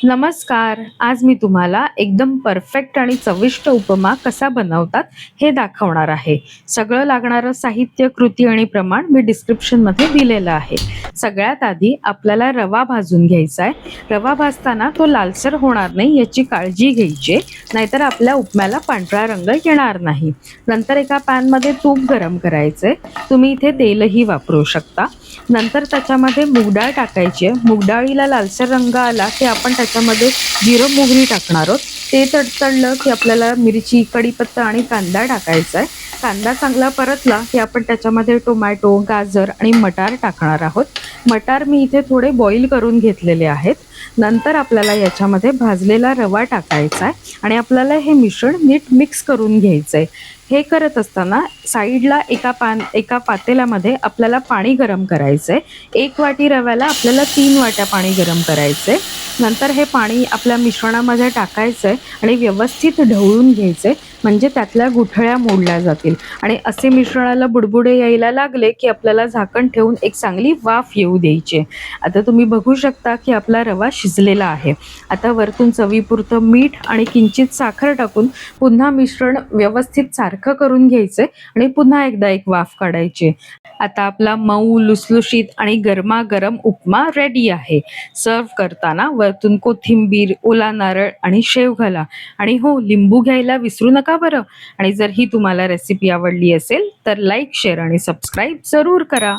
नमस्कार. आज मी तुम्हाला एकदम परफेक्ट आणि चविष्ट उपमा कसा बनवतात हे दाखवणार आहे. सगळं लागणारं साहित्य, कृती आणि प्रमाण मी डिस्क्रिप्शनमध्ये दिलेलं आहे. सगळ्यात आधी आपल्याला रवा भाजून घ्यायचा आहे. रवा भाजताना तो लालसर होणार नाही याची काळजी घ्यायची आहे, नाहीतर आपल्या उपम्याला पांढरा रंग येणार नाही. नंतर एका पॅनमध्ये तूप गरम करायचंय. तुम्ही इथे तेलही वापरू शकता. नंतर त्याच्यामध्ये मूगडाळ टाकायची आहे. मूगडाळीला लालसर रंग आला की आपण त्याच्यामध्ये जिरं मोहरी टाकणार आहोत. ते तडतडलं की आपल्याला मिरची, कढीपत्ता आणि कांदा टाकायचा आहे. कांदा चांगला परतला की आपण त्याच्यामध्ये टोमॅटो, गाजर आणि मटार टाकणार आहोत. मटार मी इथे थोडे बॉईल करून घेतलेले आहेत. नंतर आपल्याला याच्यामध्ये भाजलेला रवा टाकायचा आहे आणि आपल्याला हे मिश्रण नीट मिक्स करून घ्यायचं आहे. हे करत असताना साईडला एका पातेल्यामध्ये आपल्याला पाणी गरम करायचं आहे. 1 वाटी रव्याला आपल्याला 3 वाट्या पाणी गरम करायचं आहे. नंतर हे पाणी आपल्या मिश्रणामध्ये टाकायचं आहे आणि व्यवस्थित ढवळून घ्यायचं आहे, म्हणजे त्यातल्या गुठळ्या मोडल्या जातील. आणि असे मिश्रणाला बुडबुडे यायला लागले की आपल्याला झाकण ठेवून एक चांगली वाफ येऊ द्यायची आहे. आता तुम्ही बघू शकता की आपला रवा शिजलेला आहे. आता वरतून चवीपुरतं मीठ आणि किंचित साखर टाकून पुन्हा मिश्रण व्यवस्थित सारखं करून घ्यायचंय आणि पुन्हा एकदा एक वाफ काढायची. आता आपला मऊ, लुसलुशीत आणि गरमागरम उपमा रेडी आहे. सर्व करताना वरतून कोथिंबीर, ओला नारळ आणि शेव घाला. आणि हो, लिंबू घ्यायला विसरू नका बरं. आणि जर ही तुम्हाला रेसिपी आवडली असेल तर लाईक, शेअर आणि सबस्क्राईब जरूर करा.